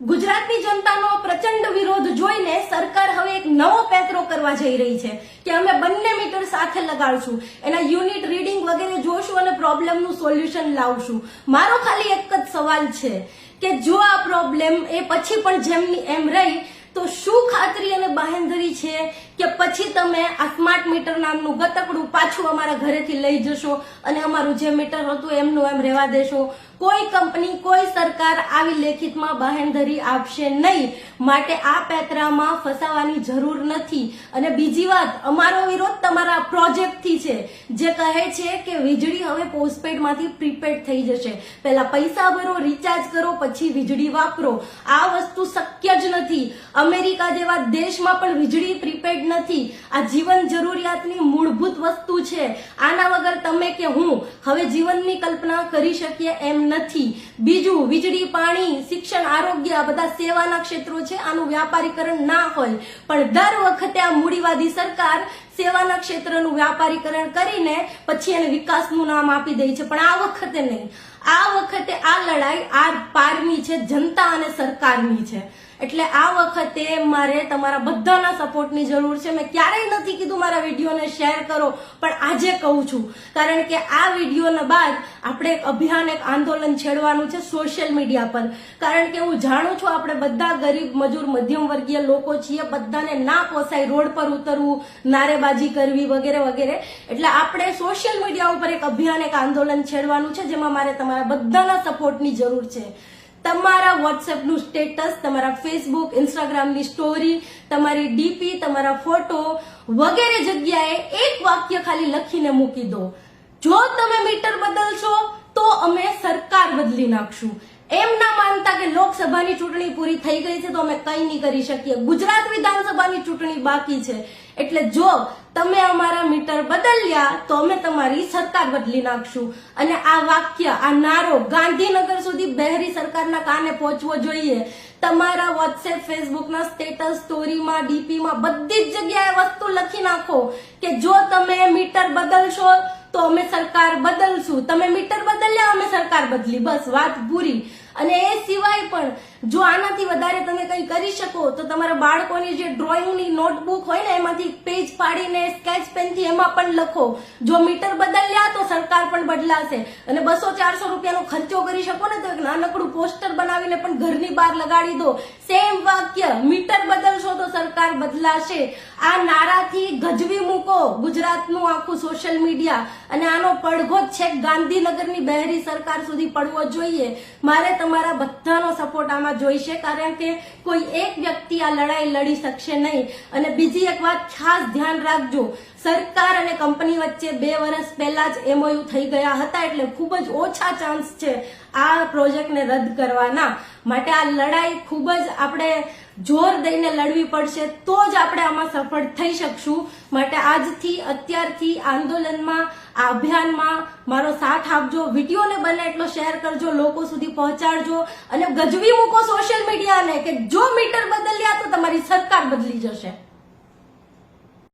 ગુજરાતની જનતાનો પ્રચંડ વિરોધ જોઈને સરકાર હવે એક નવો પેતરો કરવા જઈ રહી છે કે અમે બંને મીટર સાથે લગાડશું, એના યુનિટ રીડિંગ વગેરે જોશું અને પ્રોબ્લેમનું સોલ્યુશન લાવશું. મારો ખાલી એક જ સવાલ છે કે જો આ પ્રોબ્લેમ એ પછી પણ જેમની એમ રહી તો શું ખાતરી અને બાહેંધરી છે કે પછી તમે આ સ્માર્ટ મીટર નામનું ગતકડું પાછું અમારા ઘરેથી લઈ જશો અને અમારું જે મીટર હતું એમનું એમ રહેવા દેશો? કોઈ કંપની, કોઈ સરકાર આવી લેખિતમાં બાહેંધરી આપશે નહીં. માટે આ પેતરામાં ફસાવાની જરૂર નથી. અને બીજી વાત, અમારો વિરોધ તમારા પ્રોજેક્ટથી છે જે કહે છે કે વીજળી હવે પોસ્ટપેડમાંથી પ્રીપેડ થઈ જશે. પહેલા પૈસા ભરો, રિચાર્જ કરો, પછી વીજળી વાપરો. આ વસ્તુ શક્ય જ નથી. અમેરિકા જેવા દેશમાં પણ વીજળી પ્રીપેડ નથી. આ જીવન જરૂરિયાતની મૂળભૂત વસ્તુ છે. આના વગર તમે કે હું હવે જીવનની કલ્પના કરી શકીએ એમ નથી. બીજું, વીજળી, પાણી, શિક્ષણ, આરોગ્ય આ બધા સેવાના ક્ષેત્રો છે. આનું વ્યાપારીકરણ ના હોય, પણ દર વખતે આ મૂડીવાદી સરકાર સેવાના ક્ષેત્રનું વ્યાપારીકરણ કરીને પછી એને વિકાસનું નામ આપી દે છે. પણ આ વખતે નહીં. આ વખતે આ લડાઈ આર પારની છે, જનતા અને સરકારની છે. એટલે આ વખતે મારે તમારા બધાના સપોર્ટની જરૂર છે. મેં ક્યારેય નથી કીધું મારા વિડીયોને શેર કરો, પણ આજે કહું છું કારણ કે આ વિડીયોના બાદ આપણે એક અભિયાન, એક આંદોલન છેડવાનું છે સોશિયલ મીડિયા પર. કારણ કે હું જાણું છું આપણે બધા ગરીબ, મજૂર, મધ્યમ વર્ગીય લોકો છીએ. બધાને ના પોસાય રોડ પર ઉતરવું, નારેબાજી કરવી વગેરે વગેરે. એટલે આપણે સોશિયલ મીડિયા ઉપર એક અભિયાન, એક આંદોલન છેડવાનું છે જેમાં મારે તમારા બધાના સપોર્ટની જરૂર છે. તમારા વોટ્સએપનું સ્ટેટસ, તમારા ફેસબુક, ઇન્સ્ટાગ્રામની સ્ટોરી, તમારી ડીપી, તમારા ફોટો વગેરે જગ્યાએ એક વાક્ય ખાલી લખીને મૂકી દો, જો તમે મીટર બદલશો તો અમે સરકાર બદલી નાખશું. એમ ના માનતા કે લોકસભાની ચૂંટણી પૂરી થઈ ગઈ છે તો અમે કંઈ નહીં કરી શકીએ. ગુજરાત વિધાનસભાની ચૂંટણી બાકી છે. એટલે જો તમે અમારા મીટર બદલ્યા તો અમે તમારી સરકાર બદલી નાખશું. અને આ વાક્ય, આ નારો ગાંધીનગર સુધી બહેરી સરકારના કાને પહોંચવો જોઈએ. તમારા વોટ્સએપ, ફેસબુકના સ્ટેટસ, સ્ટોરીમાં, ડીપીમાં બધી જ જગ્યાએ વસ્તુ લખી નાખો કે જો તમે મીટર બદલશો તો અમે સરકાર બદલશું. તમે મીટર બદલ્યા, અમે સરકાર બદલી. બસ વાત પૂરી. અને એ સિવાય પણ જો આનાથી વધારે તમે કંઈ કરી શકો તો તમારા બાળકોની જે ડ્રોઈંગની નોટબુક હોય ને એમાંથી પેજ ફાડીને સ્કેચ પેનથી એમાં પણ લખો, જો મીટર બદલ્યા તો સરકાર પણ બદલાશે. અને 200-400 રૂપિયાનો ખર્ચો કરી શકો ને તો એક નાનકડું પોસ્ટર બનાવીને પણ ઘરની બહાર લગાડી દો. સેમ વાક્ય, મીટર બદલશો તો સરકાર બદલાશે. આ નારાથી ગજવી મૂકો ગુજરાતનું આખું સોશિયલ મીડિયા. અને આનો પડઘો છેક ગાંધીનગરની બહેરી સરકાર સુધી પડવો જોઈએ. મારે તમારા બધાનો સપોર્ટ આમાં જોઈશે કારણ કે કોઈ એક વ્યક્તિ આ લડાઈ લડી શકશે નહીં. અને બીજી એક વાત ખાસ ધ્યાન રાખજો, સરકાર અને કંપની વચ્ચે 2 વર્ષ પહેલા જ MOU થઈ ગયા હતા. એટલે ખૂબ જ ઓછા ચાન્સ છે આ પ્રોજેક્ટને રદ કરવાના. માટે આ લડાઈ ખૂબ જ આપણે જોર દઈને લડવી પડશે તો જ આપણે આમાં સફળ થઈ શકશું. માટે આજથી, અત્યારથી આંદોલનમાં, આ અભિયાનમાં મારો સાથ આપજો. વિડીયોને બને એટલો શેર કરજો, લોકો સુધી પહોંચાડજો અને ગજવી મૂકો સોશિયલ મીડિયાને કે જો મીટર બદલ્યા તો તમારી સરકાર બદલી જશે.